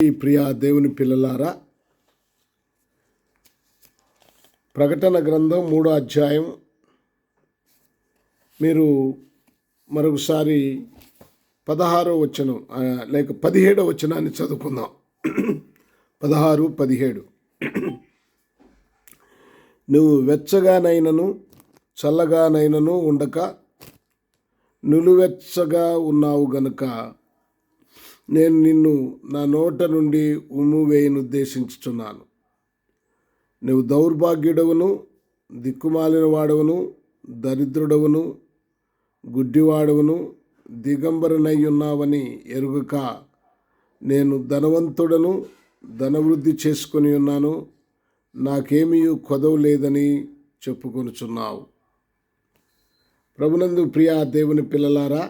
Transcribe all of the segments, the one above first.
ఈ ప్రియా దేవుని పిల్లలారా, ప్రకటన గ్రంథం 3వ అధ్యాయం మీరు మరొకసారి 16వ వచనం లేక 17వ వచనాన్ని చదువుకుందాం. 16, 17. నువ్వు వెచ్చగానైనను చల్లగానైనను ఉండక నిలువెచ్చగా ఉన్నావు గనుక నేను నిన్ను నా నోట నుండి ఉమ్మివేయనుద్దేశించుచున్నాను. నువ్వు దౌర్భాగ్యుడవును, దిక్కుమాలిన వాడవును, దరిద్రుడవును, గుడ్డివాడవును, దిగంబరనై ఉన్నావని ఎరుగక నేను ధనవంతుడను, ధనవృద్ధి చేసుకొని ఉన్నాను, నాకేమీ కొదవ లేదని చెప్పుకొనుచున్నావు. ప్రభునందు ప్రియా దేవుని పిల్లలారా,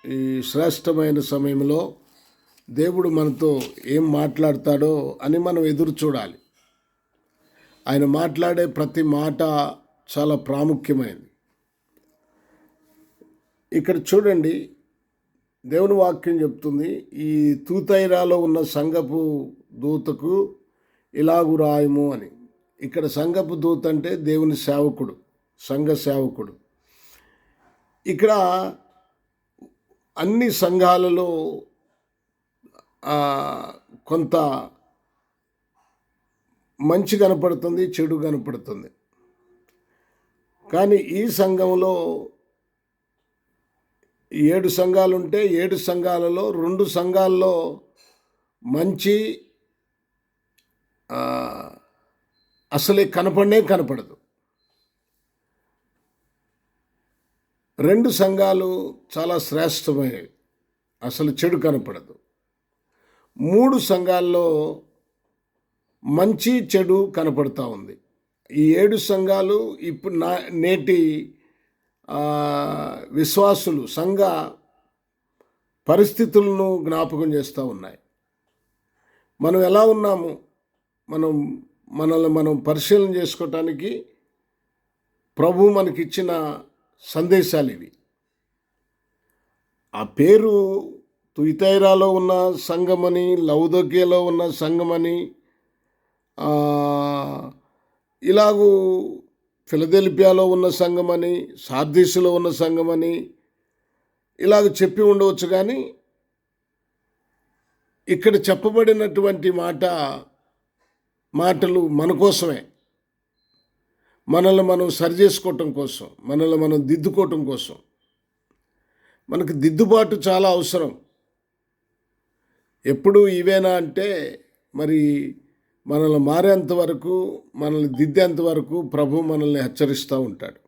ఈ శ్రేష్టమైన సమయంలో దేవుడు మనతో ఏం మాట్లాడతాడో అని మనం ఎదురు చూడాలి. ఆయన మాట్లాడే ప్రతి మాట చాలా ప్రాముఖ్యమైనది. ఇక్కడ చూడండి, దేవుని వాక్యం చెప్తుంది, ఈ తూతైరాలో ఉన్న సంఘపు దూతకు ఇలాగు రాయము అని. ఇక్కడ సంఘపు దూత అంటే దేవుని సేవకుడు, సంఘ సేవకుడు. ఇక్కడ అన్ని సంఘాలలో కొంత మంచి కనపడుతుంది, చెడు కనపడుతుంది. కానీ ఈ సంఘంలో 7 సంఘాలుంటే 7 సంఘాలలో 2 సంఘాల్లో మంచి అసలే కనపడదు. 2 సంఘాలు చాలా శ్రేష్టమైనవి, అసలు చెడు కనపడదు. 3 సంఘాల్లో మంచి చెడు కనపడుతూ ఉంది. ఈ 7 సంఘాలు ఇప్పుడు నేటి విశ్వాసులు సంఘ పరిస్థితులను జ్ఞాపకం చేస్తూ ఉన్నాయి. మనం ఎలా ఉన్నాము, మనల్ని మనం పరిశీలన చేసుకోవటానికి ప్రభు మనకిచ్చిన సందేశాలు ఇవి. ఆ పేరు తుయితైరాలో ఉన్న సంఘమని, లౌదోకియాలో ఉన్న సంఘమని, ఇలాగూ ఫిలదెల్ఫియాలో ఉన్న సంఘమని, సార్దీసులో ఉన్న సంఘమని ఇలాగ చెప్పి ఉండవచ్చు. కానీ ఇక్కడ చెప్పబడినటువంటి మాటలు మన కోసమే, మనల్ని మనం సరిచేసుకోవటం కోసం, మనల్ని మనం దిద్దుకోవటం కోసం. మనకు దిద్దుబాటు చాలా అవసరం. ఎప్పుడు ఇవేనా అంటే, మరి మనల్ని మారేంత వరకు, మనల్ని దిద్దేంత వరకు ప్రభు మనల్ని హెచ్చరిస్తూ ఉంటాడు.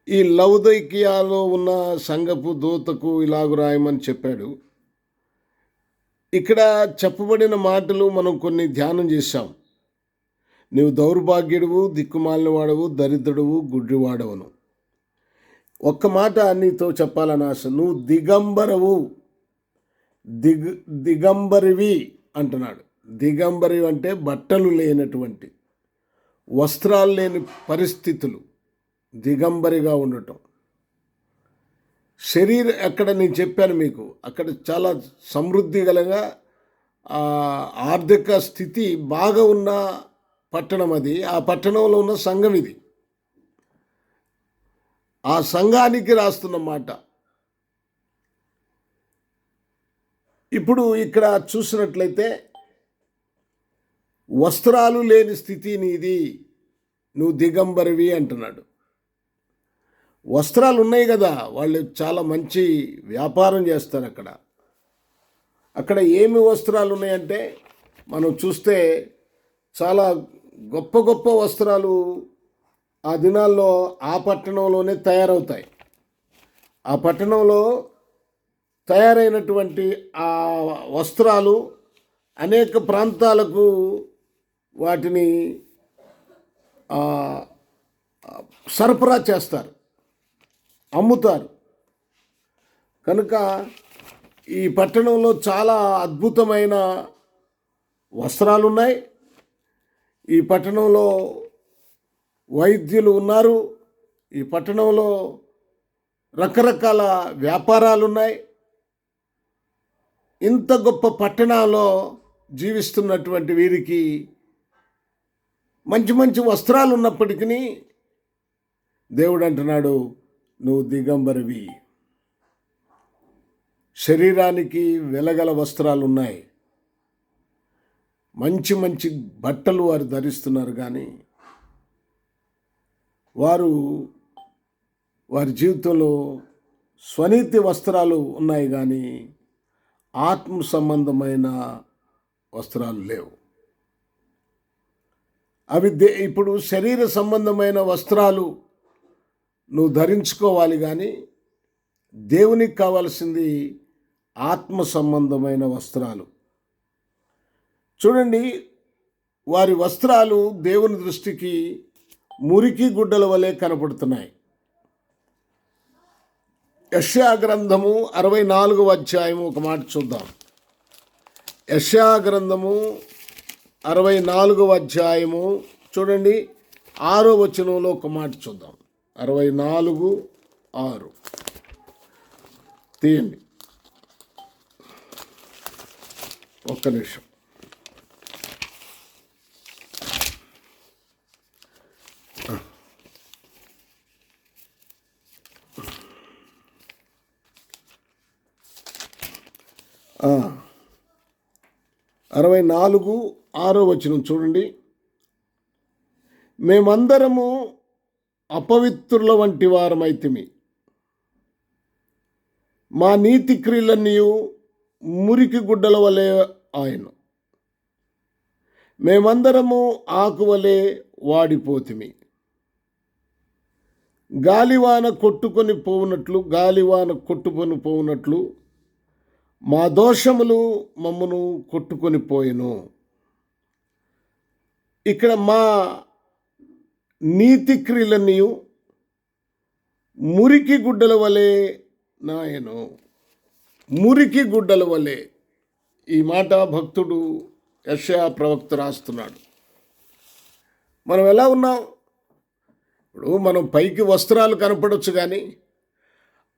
ఈ లౌదోకియాలో ఉన్న సంఘపు దూతకు ఇలాగు రాయమని చెప్పాడు. ఇక్కడ చెప్పబడిన మాటలు మనం కొన్ని ధ్యానం చేశాం. నీవు దౌర్భాగ్యుడువు, దిక్కుమాలిన వాడవు, దరిద్రుడువు, గుడ్డివాడవును. ఒక్క మాట నీతో చెప్పాలని ఆశ. నువ్వు దిగంబరివి అంటున్నాడు. దిగంబరి అంటే బట్టలు లేనటువంటి, వస్త్రాలు లేని పరిస్థితులు, దిగంబరిగా ఉండటం. అక్కడ నేను చెప్పాను మీకు, అక్కడ చాలా సమృద్ధి గలగా ఆర్థిక స్థితి బాగా ఉన్న పట్టణం అది. ఆ పట్టణంలో ఉన్న సంఘం ఇది. ఆ సంఘానికి రాస్తున్న మాట. ఇప్పుడు ఇక్కడ చూసినట్లయితే వస్త్రాలు లేని స్థితి నీది, నువ్వు దిగంబరివి అంటున్నాడు. వస్త్రాలు ఉన్నాయి కదా, వాళ్ళు చాలా మంచి వ్యాపారం చేస్తారు అక్కడ ఏమి వస్త్రాలు ఉన్నాయంటే, మనం చూస్తే చాలా గొప్ప గొప్ప వస్త్రాలు ఆ దినాల్లో ఆ పట్టణంలోనే తయారవుతాయి. ఆ పట్టణంలో తయారైనటువంటి ఆ వస్త్రాలు అనేక ప్రాంతాలకు వాటిని సరఫరా చేస్తారు, అమ్ముతారు. కనుక ఈ పట్టణంలో చాలా అద్భుతమైన వస్త్రాలు ఉన్నాయి. ఈ పట్టణంలో వైద్యులు ఉన్నారు. ఈ పట్టణంలో రకరకాల వ్యాపారాలు ఉన్నాయి. ఇంత గొప్ప పట్టణంలో జీవిస్తున్నటువంటి వీరికి మంచి మంచి వస్త్రాలు ఉన్నప్పటికీ దేవుడు అంటున్నాడు, నువ్వు దిగంబరివి. శరీరానికి వెలగల వస్త్రాలు ఉన్నాయి, మంచి మంచి బట్టలు వారు ధరిస్తున్నారు, కానీ వారి జీవితంలో స్వనీతి వస్త్రాలు ఉన్నాయి, కానీ ఆత్మ సంబంధమైన వస్త్రాలు లేవు. అవి ఇప్పుడు శరీర సంబంధమైన వస్త్రాలు నువ్వు ధరించుకోవాలి, కానీ దేవునికి కావాల్సింది ఆత్మ సంబంధమైన వస్త్రాలు. చూడండి, వారి వస్త్రాలు దేవుని దృష్టికి మురికి గుడ్డల వలె కనపడుతున్నాయి. యెషయా గ్రంథము 64వ అధ్యాయము ఒక మాట చూద్దాం. యెషయా గ్రంథము 64వ అధ్యాయము చూడండి, 6వ వచనంలో ఒక మాట చూద్దాం. 64:6 తీయండి, ఒక్క నిమిషం. ఆ 64:6 వచనం చూడండి. మేమందరము అపవిత్రుల వంటి వారమైతిమి, మా నీతి క్రియలన్నీ మురికి గుడ్డల వలె ఆయన. మేమందరము ఆకువలే వాడిపోతిమి, గాలివాన కొట్టుకొని పోవునట్లు మా దోషములు మమ్మను కొట్టుకొని పోయెను. ఇక్కడ మా నీతి క్రియలన్నీ మురికి గుడ్డల వలె నాయను, మురికి గుడ్డల వలె. ఈ మాట భక్తుడు యెషయా ప్రవక్త రాస్తున్నాడు. మనం ఎలా ఉన్నాం? ఇప్పుడు మనం పైకి వస్త్రాలు కనపడవచ్చు, కానీ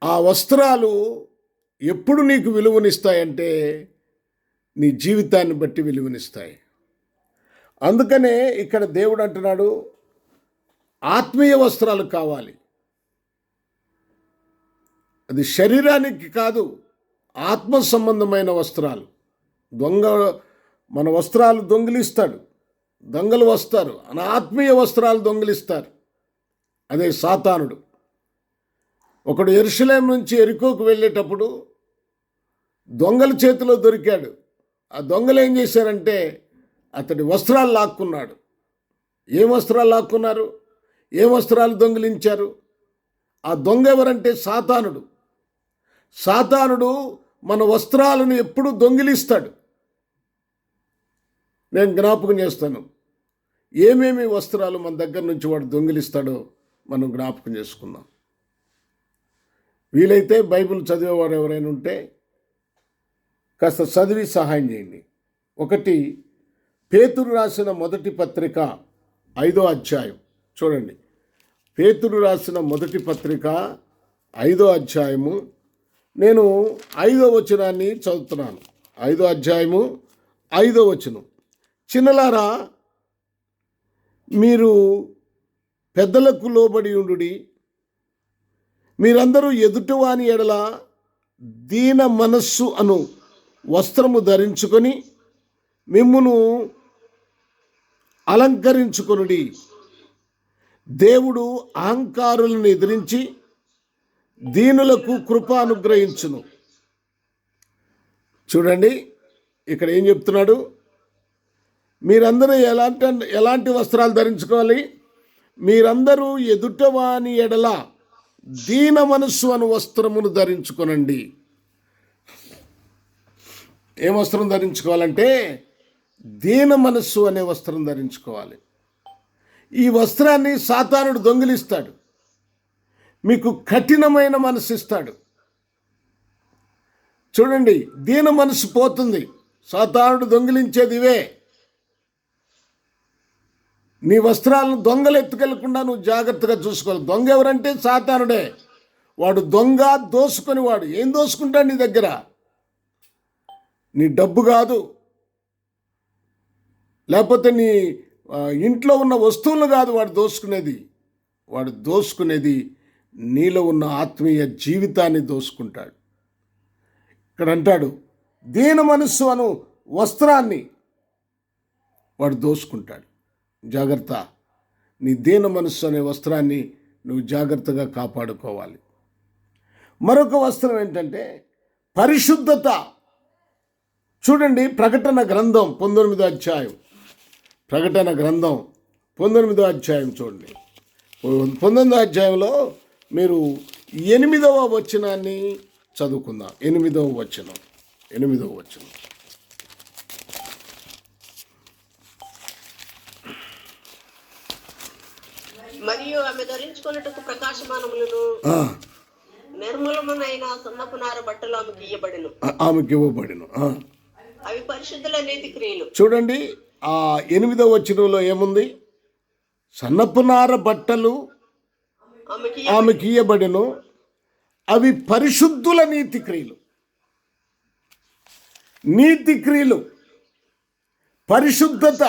ఆ వస్త్రాలు ఎప్పుడు నీకు విలువనిస్తాయంటే నీ జీవితాన్ని బట్టి విలువనిస్తాయి. అందుకనే ఇక్కడ దేవుడు అంటున్నాడు, ఆత్మీయ వస్త్రాలు కావాలి. అది శరీరానికి కాదు, ఆత్మ సంబంధమైన వస్త్రాలు. మన వస్త్రాలు దొంగిలిస్తాడు, దొంగలు వస్తారు, మన ఆత్మీయ వస్త్రాలు దొంగిలిస్తారు. అదే సాతానుడు. ఒకడు యెరూషలేము నుంచి యెరికోకు వెళ్ళేటప్పుడు దొంగల చేతిలో దొరికాడు. ఆ దొంగలు ఏం చేశారంటే అతడి వస్త్రాలు లాక్కున్నాడు. ఏం వస్త్రాలు లాక్కున్నారు? ఏం వస్త్రాలు దొంగిలించారు? ఆ దొంగ ఎవరంటే సాతానుడు. సాతానుడు మన వస్త్రాలను ఎప్పుడు దొంగిలిస్తాడు. నేను జ్ఞాపకం చేస్తాను, ఏమేమి వస్త్రాలు మన దగ్గర నుంచి వాడు దొంగిలిస్తాడో మనం జ్ఞాపకం చేసుకుందాం. వీలైతే బైబిల్ చదివేవాడు ఎవరైనా ఉంటే కాస్త చదివి సహాయం చేయండి. 1 పేతురు రాసిన మొదటి పత్రిక 5వ అధ్యాయం చూడండి. పేతురు రాసిన మొదటి పత్రిక 5వ అధ్యాయము, నేను 5వ వచనాన్ని చదువుతున్నాను. 5వ అధ్యాయము 5వ వచనం. చిన్నలారా, మీరు పెద్దలకు లోబడి ఉండుడి. మీరందరూ ఎదుటివాని ఎడల దీన మనస్సు అను వస్త్రము ధరించుకొని మిమ్మును అలంకరించుకొనుడి. దేవుడు అహంకారులను ఎదిరించి దీనులకు కృప అనుగ్రహించును. చూడండి, ఇక్కడ ఏం చెప్తున్నాడు? మీరందరూ ఎలాంటి వస్త్రాలు ధరించుకోవాలి? మీరందరూ ఎదుటవాని ఎడల దీన మనస్సు అను వస్త్రమును ధరించుకొనండి. ఏ వస్త్రం ధరించుకోవాలంటే దీన మనస్సు అనే వస్త్రం ధరించుకోవాలి. ఈ వస్త్రాన్ని సాతానుడు దొంగిలిస్తాడు, మీకు కఠినమైన మనసు ఇస్తాడు. చూడండి, దీన మనసు పోతుంది. సాతానుడు దొంగిలించేది ఇవే. నీ వస్త్రాలను దొంగలు ఎత్తుకెళ్లకుండా నువ్వు జాగ్రత్తగా చూసుకోవాలి. దొంగ ఎవరంటే సాతానుడే. వాడు దొంగ, దోసుకొని. వాడు ఏం దోసుకుంటాడు నీ దగ్గర? నీ డబ్బు కాదు, లేకపోతే నీ ఇంట్లో ఉన్న వస్తువులు కాదు వాడు దోసుకునేది. వాడు దోసుకునేది నీలో ఉన్న ఆత్మీయ జీవితాన్ని దోసుకుంటాడు. ఇక్కడ అంటాడు, దీన మనస్సు అను వస్త్రాన్ని వాడు దోసుకుంటాడు. జాగ్రత్త, నీ దీన మనస్సు అనే వస్త్రాన్ని నువ్వు జాగ్రత్తగా కాపాడుకోవాలి. మరొక వస్త్రం ఏంటంటే పరిశుద్ధత. చూడండి, ప్రకటన గ్రంథం 19వ అధ్యాయం, ప్రకటన గ్రంథం 19వ అధ్యాయం చూడండి. 19వ అధ్యాయంలో మీరు 8వ వచనాన్ని చదువుకుందాం. 8వ వచనం. మరియు ఆమె ధరించుకున్నట్టుకు ప్రకాశమానములను నిర్మలమునైన సున్నపు నార బట్టలు ఆమెకి ఇవ్వబడెను. అవి పరిశుద్ధుల నీతి క్రియలు. చూడండి, ఆ 8వ వచనంలో ఏముంది? సన్నపు నార బట్టలు ఆమెకి ఇవ్వబడెను, అవి పరిశుద్ధుల నీతి క్రియలు. నీతి క్రియలు, పరిశుద్ధత.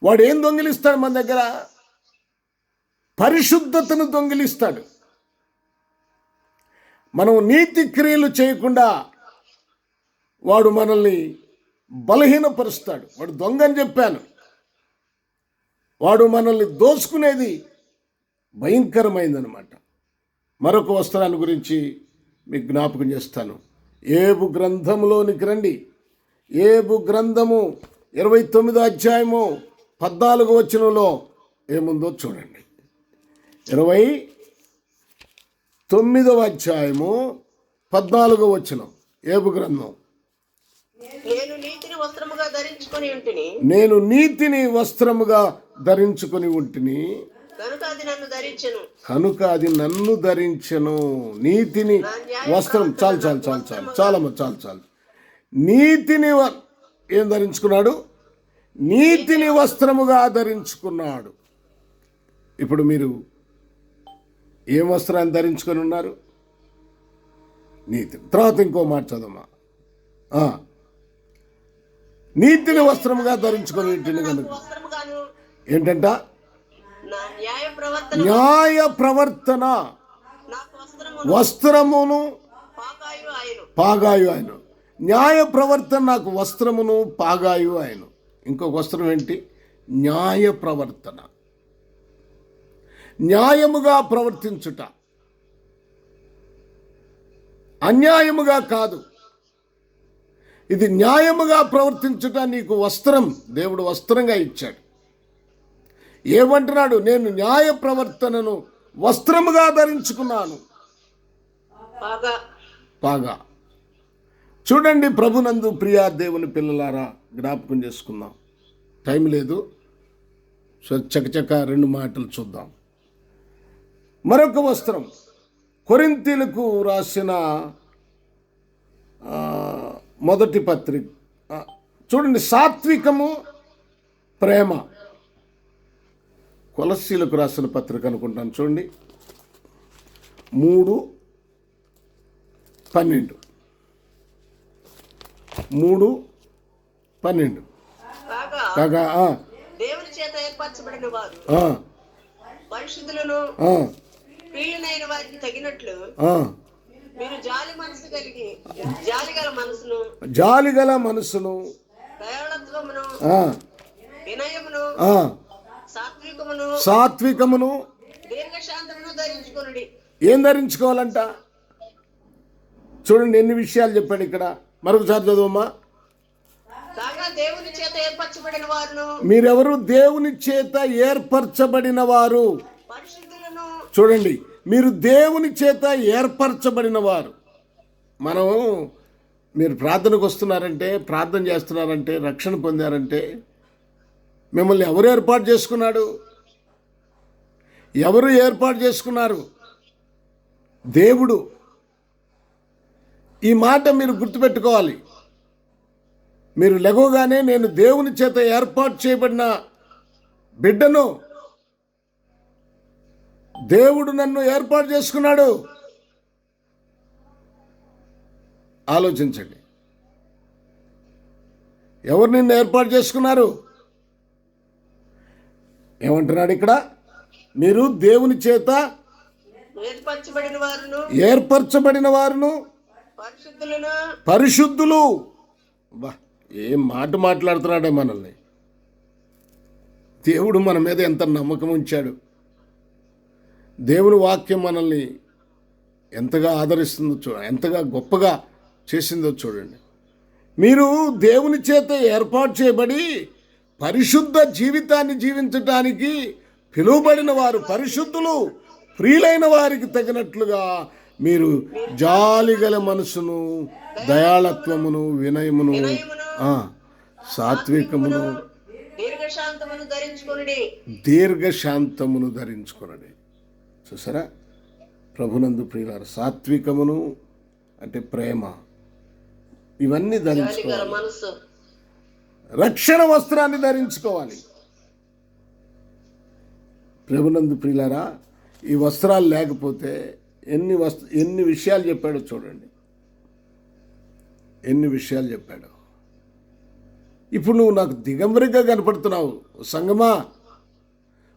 వాడు ఏం దొంగిలిస్తాడు మన దగ్గర? పరిశుద్ధతను దొంగిలిస్తాడు. మనం నీతి క్రియలు చేయకుండా వాడు మనల్ని బలహీనపరుస్తాడు. వాడు దొంగ అని చెప్పాను. వాడు మనల్ని దోచుకునేది భయంకరమైందనమాట. మరొక వస్త్రాన్ని గురించి మీకు జ్ఞాపకం చేస్తాను. ఏబు గ్రంథంలోనికి రండి. ఏబు గ్రంథము 29వ అధ్యాయము 14వ వచనంలో ఏముందో చూడండి. 29వ అధ్యాయము 14వ వచనం, ఏబు గ్రంథం. నేను నీతిని వస్త్రముగా ధరించుకొని ఉంటిని కనుక అది నన్ను ధరించెను. నీతిని వస్త్రం. చాలు. నీతిని ఏం ధరించుకున్నాడు? నీతిని వస్త్రముగా ధరించుకున్నాడు. ఇప్పుడు మీరు ఏం వస్త్రాన్ని ధరించుకొని ఉన్నారు? నీతి. తర్వాత ఇంకో మాట చదవమా. నీతిని వస్త్రముగా ధరించుకొని ఇంటిని కనుక ఏంటంట? న్యాయ ప్రవర్తన వస్త్రమును పాగాయు ఆయన. న్యాయ ప్రవర్తన నాకు వస్త్రమును పాగాయు ఆయన. ఇంకొక వస్త్రం ఏంటి? న్యాయ ప్రవర్తన. న్యాయముగా ప్రవర్తించుట, అన్యాయముగా కాదు. ఇది న్యాయముగా ప్రవర్తించుట నీకు వస్త్రం, దేవుడు వస్త్రంగా ఇచ్చాడు. ఏమంటున్నాడు? నేను న్యాయ ప్రవర్తనను వస్త్రముగా ధరించుకున్నాను. పాగా. చూడండి, ప్రభునందు ప్రియా దేవుని పిల్లలారా, జ్ఞాపకం చేసుకుందాం. టైం లేదు, చకచక 2 మాటలు చూద్దాం. మరొక వస్త్రం, కొరింథీయులకు రాసిన మొదటి పత్రిక చూడండి. సాత్వికము, ప్రేమ. కొలస్సీలకు రాసిన పత్రిక అనుకుంటాను, చూడండి. 3:12. 3:12 కాగా దేవుని చేత ఏర్పరచబడిన వారు పరిశుద్ధులను ప్రియులైన వారికి తగినట్లు మీరు జాలిగల మనసును దయాళత్వమును వినయమును సాత్వికమును దీర్ఘశాంతమును ధరించుకొనుడి. ఏం ధరించుకోవాలంట? చూడండి, ఎన్ని విషయాలు చెప్పాడు ఇక్కడ. మరొకసారి చదువమ్మా. దేవుని చేత ఏర్పరచబడిన వారు. మీరెవరు? దేవుని చేత ఏర్పరచబడిన వారు. చూడండి, మీరు దేవుని చేత ఏర్పరచబడిన వారు. మీరు ప్రార్థనకు వస్తున్నారంటే, ప్రార్థన చేస్తున్నారంటే, రక్షణ పొందారంటే మిమ్మల్ని ఎవరు ఏర్పాటు చేసుకున్నాడు? ఎవరు ఏర్పాటు చేసుకున్నారు? దేవుడు. ఈ మాట మీరు గుర్తుపెట్టుకోవాలి. మీరు లెగవగానే నేను దేవుని చేత ఏర్పాటు చేయబడిన బిడ్డను, దేవుడు నన్ను ఏర్పాటు చేసుకున్నాడు ఆలోచించండి. ఎవరు నిన్ను ఏర్పాటు చేసుకున్నారు? ఏమంటున్నాడు ఇక్కడ? మీరు దేవుని చేత ఏర్పరచబడిన వారును పరిశుద్ధులు. బా, ఏం మాట మాట్లాడుతున్నాడే మనల్ని. దేవుడు మన మీద ఎంత నమ్మకం ఉంచాడు. దేవుని వాక్యం మనల్ని ఎంతగా ఆదరిస్తుందో ఎంతగా గొప్పగా చేసిందో చూడండి. మీరు దేవుని చేత ఏర్పాటు చేయబడి పరిశుద్ధ జీవితాన్ని జీవించటానికి పిలువబడిన వారు పరిశుద్ధులు. ప్రియులైన వారికి తగినట్లుగా మీరు జాలిగల మనసును, దయాళత్వమును, వినయమును, సాత్వికమును, దీర్ఘశాంతమును ధరించుకొనడి. చూసారా? ప్రభునందు ప్రియులారా, సాత్వికమును అంటే ప్రేమ, ఇవన్నీ ధరించుకోవాలి. రక్షణ వస్త్రాన్ని ధరించుకోవాలి. ప్రభునందు ప్రియులారా, ఈ వస్త్రాలు లేకపోతే ఎన్ని విషయాలు చెప్పాడో చూడండి. ఎన్ని విషయాలు చెప్పాడు. ఇప్పుడు నువ్వు నాకు దిగంబరిగా కనపడుతున్నావు సంగమా,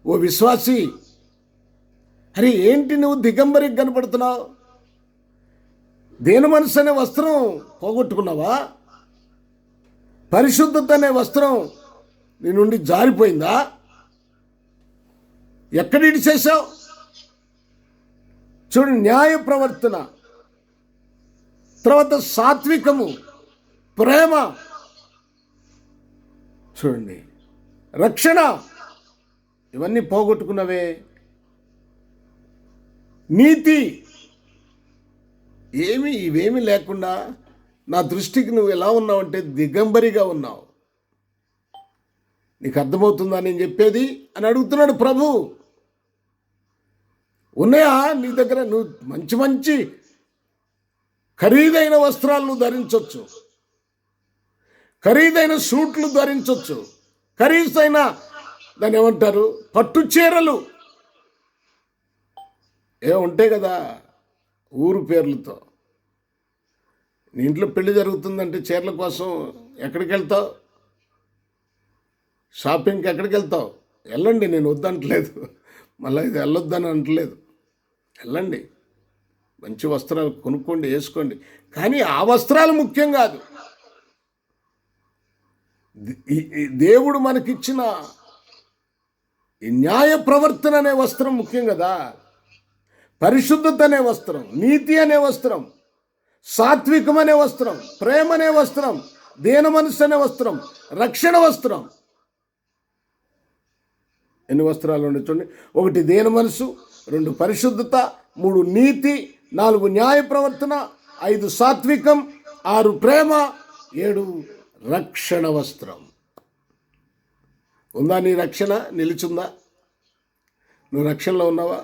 ఓ విశ్వాసి. అరే ఏంటి నువ్వు దిగంబరిగా కనపడుతున్నావు? దేని మనసు అనే వస్త్రం పోగొట్టుకున్నావా? పరిశుద్ధత అనే వస్త్రం నీ నుండి జారిపోయిందా? ఎక్కడ ఇడిచేశావు? చూడు, న్యాయ ప్రవర్తన, తర్వాత సాత్వికము, ప్రేమ, చూడండి, రక్షణ, ఇవన్నీ పోగొట్టుకున్నవే. నీతి, ఇవేమీ లేకుండా నా దృష్టికి నువ్వు ఎలా ఉన్నావంటే దిగంబరిగా ఉన్నావు. నీకు అర్థమవుతుందా నేను చెప్పేది అని అడుగుతున్నాడు ప్రభు. ఉన్నాయా నీ దగ్గర? నువ్వు మంచి మంచి ఖరీదైన వస్త్రాలు నువ్వు ధరించవచ్చు, ఖరీదైన సూట్లు ధరించవచ్చు, ఖరీదైన దాన్ని ఏమంటారు పట్టు చీరలు ఉంటాయి కదా ఊరు పేర్లతో. నీ ఇంట్లో పెళ్లి జరుగుతుందంటే చీరల కోసం ఎక్కడికి వెళ్తావు? షాపింగ్కి ఎక్కడికి వెళ్తావు? వెళ్ళండి, నేను వద్దంటలేదు, మళ్ళీ ఇది వెళ్ళొద్దని అంటలేదు. వెళ్ళండి, మంచి వస్త్రాలు కొనుక్కోండి, వేసుకోండి. కానీ ఆ వస్త్రాలు ముఖ్యం కాదు. దేవుడు మనకిచ్చిన ఈ న్యాయ ప్రవర్తన అనే వస్త్రం ముఖ్యం కదా. పరిశుద్ధత అనే వస్త్రం, నీతి అనే వస్త్రం, సాత్వికం అనే వస్త్రం, ప్రేమ అనే వస్త్రం, దీన మనస్సు అనే వస్త్రం, రక్షణ వస్త్రం. ఎన్ని వస్త్రాలు ఉన్నాయి చూడండి. 1 దీన మనసు, 2 పరిశుద్ధత, 3 నీతి, 4 న్యాయ ప్రవర్తన, 5 సాత్వికం, 6 ప్రేమ, 7 రక్షణ వస్త్రం. ఉందా నీ రక్షణ? నిలిచుందా? నువ్వు రక్షణలో ఉన్నావా?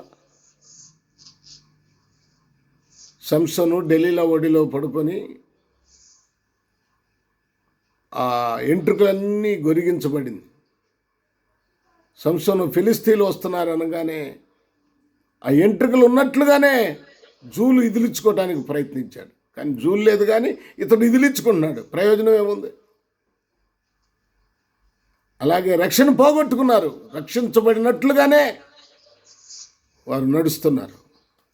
సంసోను ఢిల్లీలో ఒడిలో పడుకొని ఆ ఎంట్రుకలన్నీ గొరిగించబడింది. సంసోను ఫిలిస్తీన్లు వస్తున్నారు అనగానే ఆ ఎంట్రుకలు ఉన్నట్లుగానే జూలు ఇదిలించుకోవడానికి ప్రయత్నించాడు. కానీ జూలు లేదు, కానీ ఇతడు ఇదిలించుకుంటున్నాడు. ప్రయోజనం ఏముంది? అలాగే రక్షణ పోగొట్టుకున్నారు. రక్షించబడినట్లుగానే వారు నడుస్తున్నారు,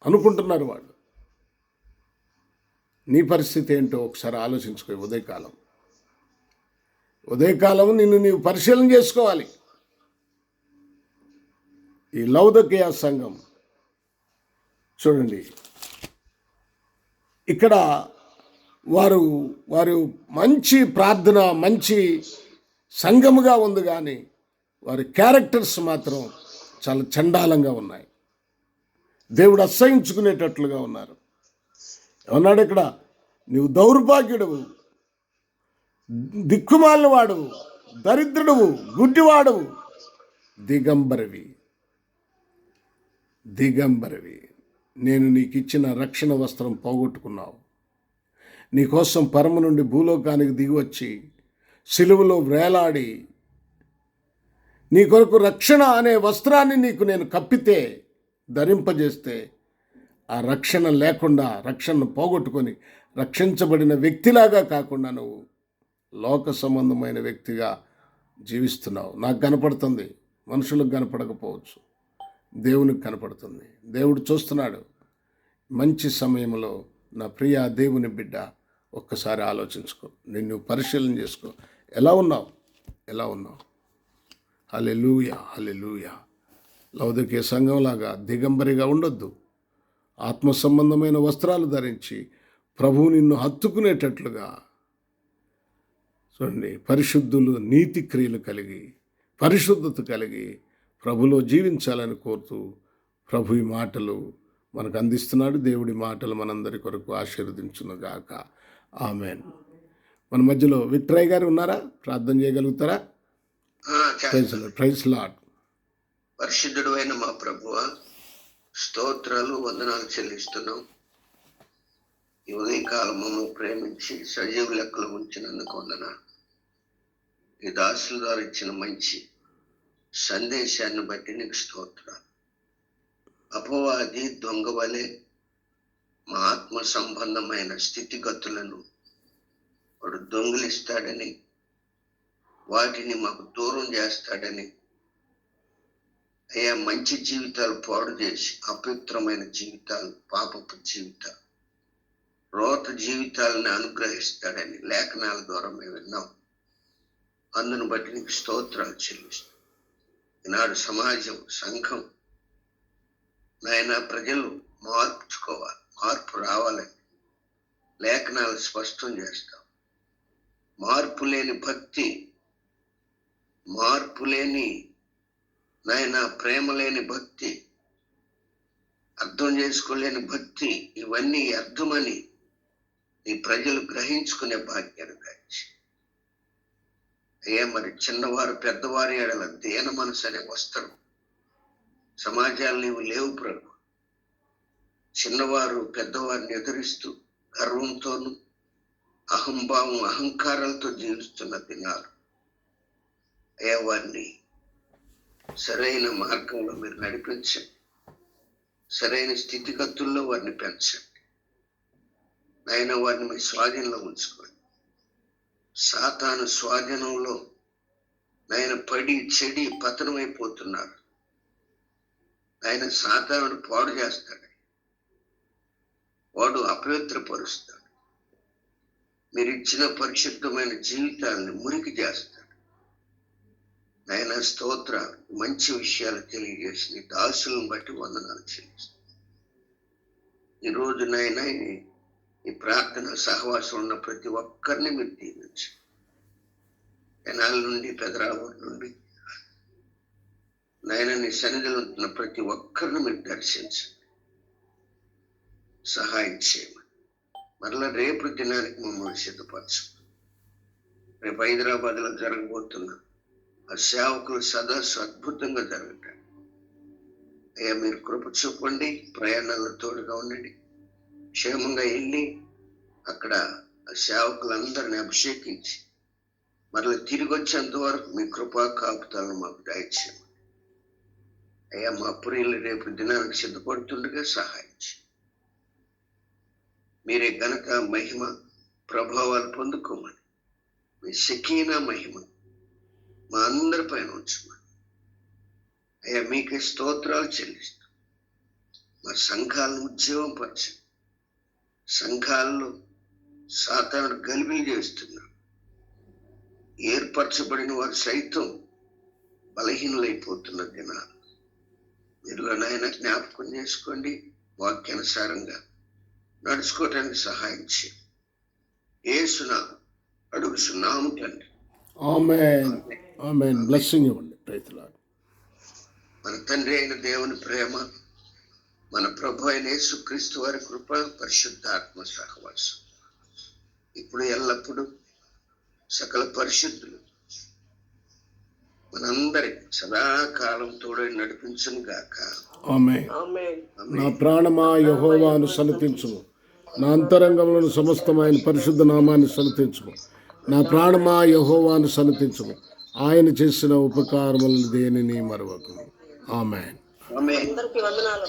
అనుకుంటున్నారు వాళ్ళు. నీ పరిస్థితి ఏంటో ఒకసారి ఆలోచించుకో. ఉదయకాలం నిన్ను నీవు పరిశీలన చేసుకోవాలి. ఈ లౌదకియా సంఘం చూడండి, ఇక్కడ వారు మంచి ప్రార్థన, మంచి సంఘముగా ఉంది, కానీ వారి క్యారెక్టర్స్ మాత్రం చాలా చండాలంగా ఉన్నాయి. దేవుడు అసహించుకునేటట్లుగా ఉన్నారు. ఏమన్నాడు ఇక్కడ? నీవు దౌర్భాగ్యుడువు, దిక్కుమాలిన వాడువు, దరిద్రుడువు, గుడ్డివాడువు, దిగంబరివి. నేను నీకు ఇచ్చిన రక్షణ వస్త్రం పోగొట్టుకున్నావు. నీకోసం పరమ నుండి భూలోకానికి దిగివచ్చి సిలువలో వేలాడి నీ కొరకు రక్షణ అనే వస్త్రాన్ని నీకు నేను కప్పితే, ధరింపజేస్తే, ఆ రక్షణ లేకుండా, రక్షణను పోగొట్టుకొని రక్షించబడిన వ్యక్తిలాగా కాకుండా నువ్వు లోక సంబంధమైన వ్యక్తిగా జీవిస్తున్నావు. నాకు కనపడుతుంది, మనుషులకు కనపడకపోవచ్చు, దేవునికి కనపడుతుంది. దేవుడు చూస్తున్నాడు. మంచి సమయంలో నా ప్రియ దేవుని బిడ్డ, ఒక్కసారి ఆలోచించుకో, నిన్ను పరిశీలన చేసుకో. ఎలా ఉన్నావు? హల్లెలూయా, హల్లెలూయా. లౌదికీయ సంఘంలాగా దిగంబరిగా ఉండొద్దు. ఆత్మ సంబంధమైన వస్త్రాలు ధరించి ప్రభువు నిన్ను హత్తుకునేటట్లుగా చూడండి, పరిశుద్ధులు, నీతి క్రియలు కలిగి, పరిశుద్ధత కలిగి ప్రభులో జీవించాలని కోరుతూ ప్రభు ఈ మాటలు మనకు అందిస్తున్నాడు. దేవుడి మాటలు మనందరి కొరకు ఆశీర్వదించునుగాక. ఆమెన్. మన మధ్యలో విక్టరయ్య గారు ఉన్నారా? ప్రార్థన చేయగలుగుతారా? Praise lord. పరిశుద్ధుడు అయిన మా ప్రభువ, స్తోత్రాలు, వందనాలు చెల్లిస్తున్నాం. ఈ ఉదయకాలం మమ్మల్ని ప్రేమించి సజీవ లెక్కలు ఉంచినందుకు వందనాలు. ఈ దాసుల ద్వారా ఇచ్చిన మంచి సందేశాన్ని బట్టి నీకు స్తోత్రాలు. అపవాది దొంగ వలె మా ఆత్మ సంబంధమైన స్థితిగతులను వాడు దొంగిలిస్తాడని, వాటిని మాకు దూరం చేస్తాడని, అయ్యా మంచి జీవితాలు పాడు చేసి అపవిత్రమైన జీవితాలు, పాపపు జీవితాలు, రోత జీవితాలను అనుగ్రహిస్తాడని లేఖనాల ద్వారా మేము విన్నాం. అందును బట్టి నీకు స్తోత్రాలు చెల్లిస్తాం. ఈనాడు సమాజం, సంఘం నాయన ప్రజలు మార్చుకోవాలి, మార్పు రావాలని లేఖనాలు స్పష్టం చేస్తాం. మార్పు లేని భక్తి, మార్పు లేని నాయన ప్రేమ లేని భక్తి, అర్థం చేసుకోలేని భక్తి, ఇవన్నీ అర్థమని ఈ ప్రజలు గ్రహించుకునే భాగ్యాన్ని దాచి అయ్యా, మరి చిన్నవారు పెద్దవారి ఎడల దేన మనసు అనే వస్త్రం సమాజాలు నీవు లేవు ప్రభు. చిన్నవారు పెద్దవారిని ఎదురిస్తూ గర్వంతోనూ అహంభావం, అహంకారాలతో జీవిస్తున్న దినాలు అయ్యా, వారిని సరైన మార్గంలో మీరు నడిపించండి. సరైన స్థితిగతుల్లో వారిని పెంచండి. నాయన వారిని మీ స్వాధీనంలో ఉంచుకోండి. సాతాను స్వాధీనంలో నాయన పడి చెడి పతనమైపోతున్నారు. ఆయన సాతానుడు పాడు చేస్తాడు, వాడు అపవిత్రపరుస్తాడు. మీరు ఇచ్చిన పరిశుద్ధమైన జీవితాలను మురికి చేస్తాడు. నాయన స్తోత్రాలు, మంచి విషయాలు తెలియజేసి నీ దాసులను బట్టి వందనాలు చెల్లిస్తాను. ఈరోజు నాయన ఈ ప్రార్థన సహవాసం ఉన్న ప్రతి ఒక్కరిని మీరు దీవించండి. ఎనాల నుండి, పెదరావూరు నుండి నాయన నీ సన్నిధిలో ఉంటున్న ప్రతి ఒక్కరిని మీరు దర్శించండి, సహాయం చేయమని. మరలా రేపు దినానికి మమ్మల్ని సిద్ధపరచు. రేపు హైదరాబాద్లో జరగబోతున్న ఆ సేవకుల సదస్సు అద్భుతంగా జరగటం అయ్యా మీరు కృప చూపండి. ప్రయాణాల్లో తోడుగా ఉండండి. క్షేమంగా వెళ్ళి అక్కడ ఆ సేవకులందరిని అభిషేకించి మరలా తిరిగి వచ్చేంత వరకు మీ కృపా కాపుతాలను మాకు దయచేయండి. అయ్యా మా ప్రియులు రేపు దినానికి సిద్ధపడుతుండగా సహాయించి మీరే ఘనత, మహిమ, ప్రభావాలు పొందుకోమని మీ షకీనా మహిమ మా అందరి పైన ఉంచమని అయ్యా మీకే స్తోత్రాలు చెల్లిస్తాం. మా సంఘాలను ఉద్యోగం పరచండి. సంఘాల్లో సాతానుడు గలిబిలి చేస్తున్నాడు. ఏర్పరచబడిన వారు సైతం బలహీనులైపోతున్న దినాలు మీరులో నాయన జ్ఞాపకం చేసుకోండి. వాక్యానుసారంగా నడుచుకోవటానికి సహాయం చేయండి. యేసునామమున అడుగుచున్నాము తండ్రి. Amen, amen. బ్లెస్సింగ్ ఇవ్వండి. Praise lord. మన తండ్రి అయిన దేవుని ప్రేమ, మన ప్రభు అయిన యేసుక్రీస్తు వారి కృప, పరిశుద్ధాత్మ సహవాసం ఇప్పుడు ఎల్లప్పుడూ సకల పరిశుద్ధులు మనందరికి సదాకాలం తోడై నడిపించును గాక. ఆమేన్. ఆమేన్. నా ప్రాణమా యెహోవాను సన్నతించుము, నా అంతరంగంలోని సమస్తమైన పరిశుద్ధ నామాన్ని సన్నతించుము. నా ప్రాణమా యెహోవాను సన్నతించుము, ఆయన చేసిన ఉపకారములను దేనిని మరవకు. ఆమేన్. ఆమేన్. అందరికీ వందనాలు.